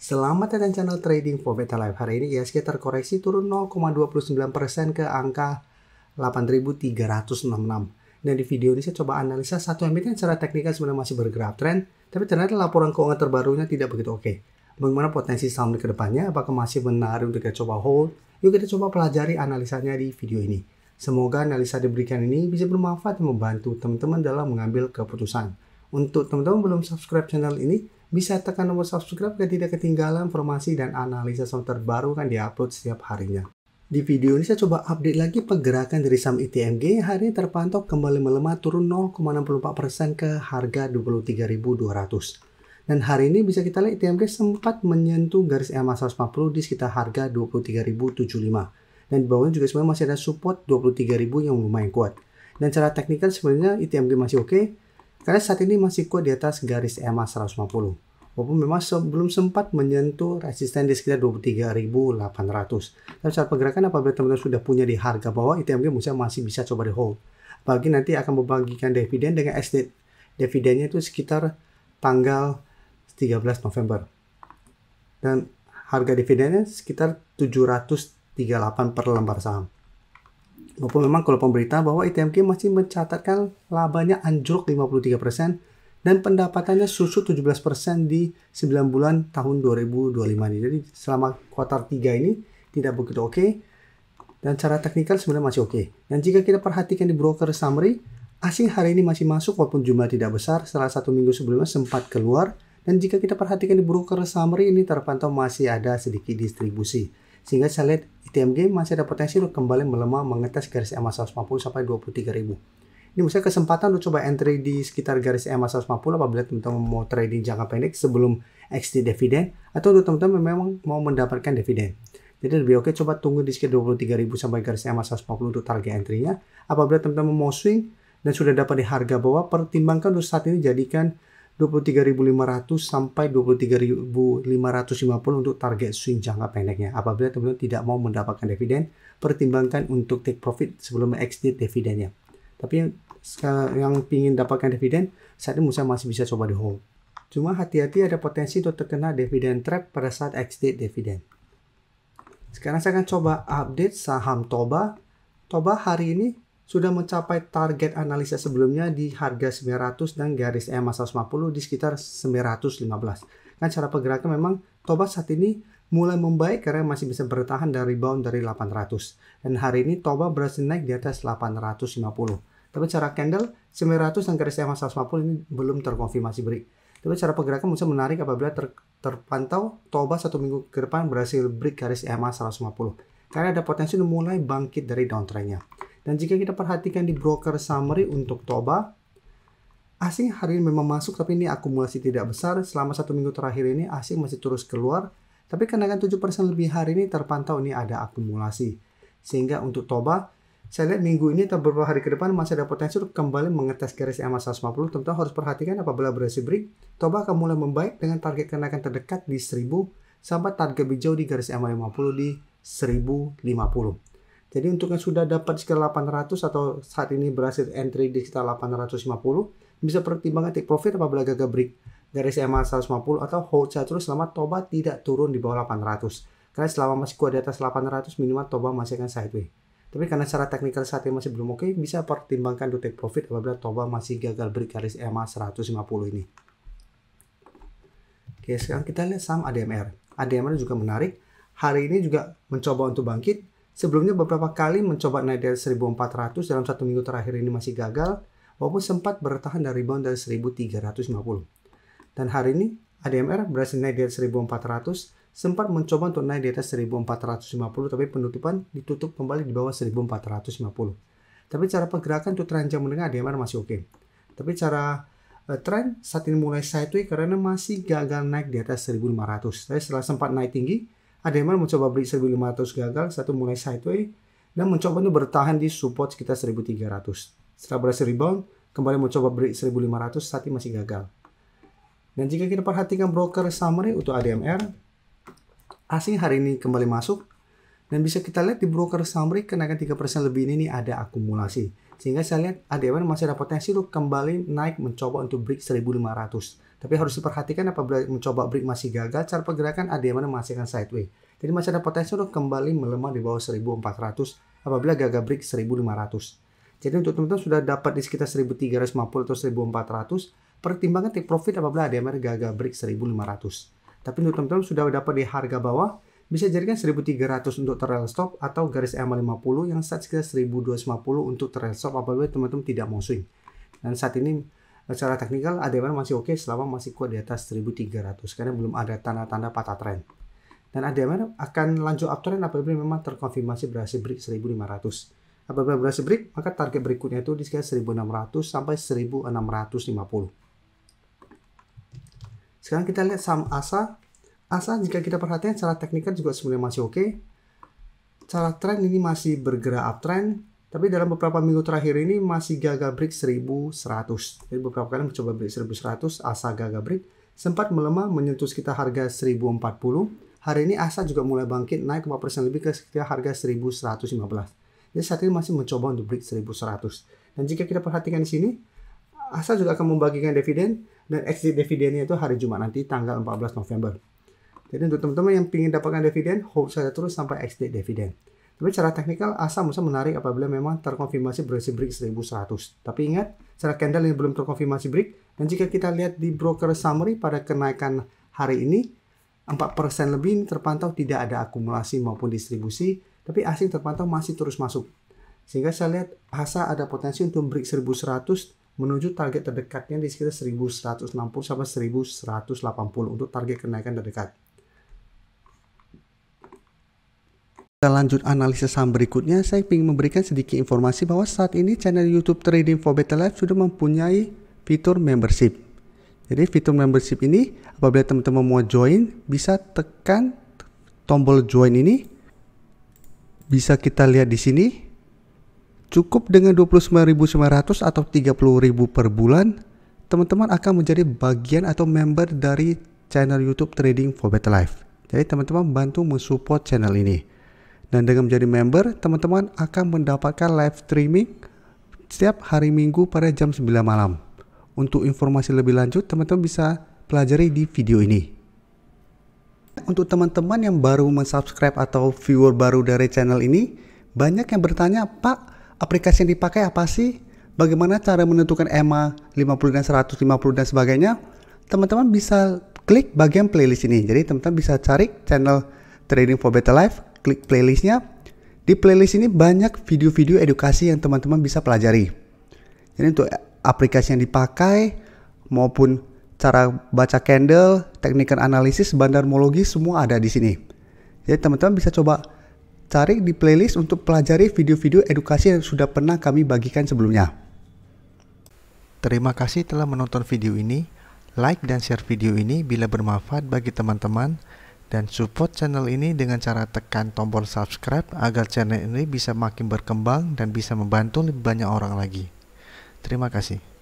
Selamat datang channel Trading for Beta Life. Hari ini IHSG terkoreksi turun 0,29% ke angka 8.366. Dan di video ini saya coba analisa satu emiten secara teknikal sebenarnya masih bergerak tren, tapi ternyata laporan keuangan terbarunya tidak begitu oke. Bagaimana potensi saham ke depannya? Apakah masih menarik untuk kita coba hold? Yuk kita coba pelajari analisanya di video ini. Semoga analisa diberikan ini bisa bermanfaat dan membantu teman-teman dalam mengambil keputusan. Untuk teman-teman belum subscribe channel ini, bisa tekan tombol subscribe agar tidak ketinggalan informasi dan analisa saham terbaru kan diupload setiap harinya. Di video ini saya coba update lagi pergerakan dari saham ITMG. Hari ini terpantau kembali melemah turun 0,64% ke harga 23.200. Dan hari ini bisa kita lihat ITMG sempat menyentuh garis EMA 140 di sekitar harga 23.075. Dan di bawahnya juga sebenarnya masih ada support 23.000 yang lumayan kuat. Dan secara teknikal sebenarnya ITMG masih oke. Karena saat ini masih kuat di atas garis EMA 150. Walaupun memang belum sempat menyentuh resisten di sekitar 23.800. Dan secara pergerakan apabila teman-teman sudah punya di harga bawah, ITMG masih bisa coba di hold. Apalagi nanti akan membagikan dividen dengan ex-date dividennya itu sekitar tanggal 13 November. Dan harga dividennya sekitar 738 per lembar saham. Walaupun memang kalau pemberita bahwa ITMG masih mencatatkan labanya anjlok 53% dan pendapatannya susut 17% di 9 bulan tahun 2025 ini. Jadi selama kuartal 3 ini tidak begitu oke dan secara teknikal sebenarnya masih oke. Dan jika kita perhatikan di broker summary, asing hari ini masih masuk walaupun jumlah tidak besar, setelah satu minggu sebelumnya sempat keluar. Dan jika kita perhatikan di broker summary ini terpantau masih ada sedikit distribusi. Sehingga saya lihat ITMG masih ada potensi untuk kembali melemah mengetes garis EMA 150 sampai 23.000. Ini misalnya kesempatan untuk coba entry di sekitar garis EMA 150 apabila teman-teman mau trading jangka pendek sebelum exit dividen atau untuk teman-teman memang mau mendapatkan dividen. Jadi lebih oke coba tunggu di sekitar 23.000 sampai garis EMA 150 untuk target entry-nya. Apabila teman-teman mau swing dan sudah dapat di harga bawah, pertimbangkan untuk saat ini jadikan 23.500 sampai 23.550 untuk target swing jangka pendeknya. Apabila teman-teman tidak mau mendapatkan dividen, pertimbangkan untuk take profit sebelum exit dividennya. Tapi yang ingin dapatkan dividen, saat ini masih bisa coba di hold. Cuma hati-hati ada potensi untuk terkena dividen trap pada saat exit dividen. Sekarang saya akan coba update saham Toba. Toba hari ini sudah mencapai target analisa sebelumnya di harga 900 dan garis EMA 150 di sekitar 915. Kan cara pergerakan memang Toba saat ini mulai membaik karena masih bisa bertahan dari rebound dari 800. Dan hari ini Toba berhasil naik di atas 850. Tapi cara candle 900 dan garis EMA 150 ini belum terkonfirmasi break. Tapi cara pergerakan bisa menarik apabila terpantau Toba satu minggu ke depan berhasil break garis EMA 150. Karena ada potensi untuk mulai bangkit dari downtrendnya. Dan jika kita perhatikan di broker summary untuk Toba, asing hari ini memang masuk tapi ini akumulasi tidak besar. Selama satu minggu terakhir ini asing masih terus keluar. Tapi kenaikan 7% lebih hari ini terpantau ini ada akumulasi. Sehingga untuk Toba, saya lihat minggu ini atau beberapa hari ke depan masih ada potensi untuk kembali mengetes garis EMA 150. Teman-teman harus perhatikan apabila berhasil break, Toba akan mulai membaik dengan target kenaikan terdekat di 1000 sampai target hijau di garis EMA 50 di 1050. Jadi untuk yang sudah dapat sekitar 800 atau saat ini berhasil entry di sekitar 850, bisa pertimbangkan take profit apabila gagal break garis EMA 150 atau hold saja terus selama Toba tidak turun di bawah 800. Karena selama masih kuat di atas 800 minimal Toba masih akan sideways. Tapi karena secara teknikal saat ini masih belum oke, bisa pertimbangkan untuk take profit apabila Toba masih gagal break garis EMA 150 ini. Oke, sekarang kita lihat saham ADMR. ADMR juga menarik. Hari ini juga mencoba untuk bangkit. Sebelumnya beberapa kali mencoba naik dari 1.400 dalam satu minggu terakhir ini masih gagal, walaupun sempat bertahan dari rebound dari 1.350. Dan hari ini ADMR berhasil naik dari 1.400, sempat mencoba untuk naik di atas 1.450, tapi penutupan ditutup kembali di bawah 1.450. Tapi cara pergerakan untuk tren jam menengah ADMR masih oke. Tapi cara tren saat ini mulai sideways karena masih gagal naik di atas 1.500. Tapi setelah sempat naik tinggi, ADMR mencoba beli 1.500 gagal, satu mulai sideways, dan mencoba untuk bertahan di support sekitar 1.300. Setelah berhasil rebound, kembali mencoba beli 1.500, saat ini masih gagal. Dan jika kita perhatikan broker summary untuk ADMR, asing hari ini kembali masuk, dan bisa kita lihat di broker summary kenaikan 3% lebih ini ada akumulasi. Sehingga saya lihat ADMR masih ada potensi untuk kembali naik mencoba untuk break 1.500. Tapi harus diperhatikan apabila mencoba break masih gagal, cara pergerakan ADM masih akan sideways. Jadi masih ada potensi untuk kembali melemah di bawah 1400 apabila gagal break 1500. Jadi untuk teman-teman sudah dapat di sekitar 1350 atau 1400, pertimbangkan take profit apabila ADMR gagal break 1500. Tapi untuk teman-teman sudah dapat di harga bawah, bisa jadikan 1300 untuk trail stop atau garis EMA 50 yang saat sekitar 1250 untuk trail stop apabila teman-teman tidak mau swing. Dan saat ini secara teknikal ADMR masih oke selama masih kuat di atas 1300 karena belum ada tanda-tanda patah tren. Dan ADMR akan lanjut uptrend apabila memang terkonfirmasi berhasil break 1500. Apabila berhasil break, maka target berikutnya itu di sekitar 1600 sampai 1650. Sekarang kita lihat saham ASA. ASA jika kita perhatikan secara teknikal juga sebenarnya masih oke. Secara tren ini masih bergerak uptrend, tapi dalam beberapa minggu terakhir ini masih gagal break 1100. Jadi beberapa kali mencoba break 1100, ASA gagal break, sempat melemah menyentuh sekitar harga 1040. Hari ini ASA juga mulai bangkit naik 4% lebih ke sekitar harga 1115. Jadi saat ini masih mencoba untuk break 1100. Dan jika kita perhatikan di sini, ASA juga akan membagikan dividen dan exit dividennya itu hari Jumat nanti tanggal 14 November. Jadi untuk teman-teman yang ingin dapatkan dividen, hold saja terus sampai exit dividen. Tapi secara teknikal ASA bisa menarik apabila memang terkonfirmasi berhasil break 1100. Tapi ingat, secara candle ini belum terkonfirmasi break. Dan jika kita lihat di broker summary pada kenaikan hari ini, 4% lebih terpantau tidak ada akumulasi maupun distribusi, tapi asing terpantau masih terus masuk. Sehingga saya lihat ASA ada potensi untuk break 1100 menuju target terdekatnya di sekitar 1160 sampai 1180 untuk target kenaikan terdekat. Kita lanjut analisis saham berikutnya. Saya ingin memberikan sedikit informasi bahwa saat ini channel YouTube Trading for Better Life sudah mempunyai fitur membership. Jadi fitur membership ini apabila teman-teman mau join, bisa tekan tombol join ini. Bisa kita lihat di sini. Cukup dengan 29.900 atau 30.000 per bulan, teman-teman akan menjadi bagian atau member dari channel YouTube Trading for Better Life. Jadi teman-teman bantu mensupport channel ini. Dan dengan menjadi member, teman-teman akan mendapatkan live streaming setiap hari Minggu pada jam 9 malam. Untuk informasi lebih lanjut, teman-teman bisa pelajari di video ini. Untuk teman-teman yang baru mensubscribe atau viewer baru dari channel ini, banyak yang bertanya, Pak, aplikasi yang dipakai apa sih? Bagaimana cara menentukan EMA 50 dan 150 dan sebagainya? Teman-teman bisa klik bagian playlist ini. Jadi teman-teman bisa cari channel Trading for Better Life, klik playlistnya. Di playlist ini banyak video-video edukasi yang teman-teman bisa pelajari. Jadi untuk aplikasi yang dipakai maupun cara baca candle, teknikal analisis, bandarmologi semua ada di sini. Jadi teman-teman bisa coba cari di playlist untuk pelajari video-video edukasi yang sudah pernah kami bagikan sebelumnya. Terima kasih telah menonton video ini. Like dan share video ini bila bermanfaat bagi teman-teman. Dan support channel ini dengan cara tekan tombol subscribe agar channel ini bisa makin berkembang dan bisa membantu lebih banyak orang lagi. Terima kasih.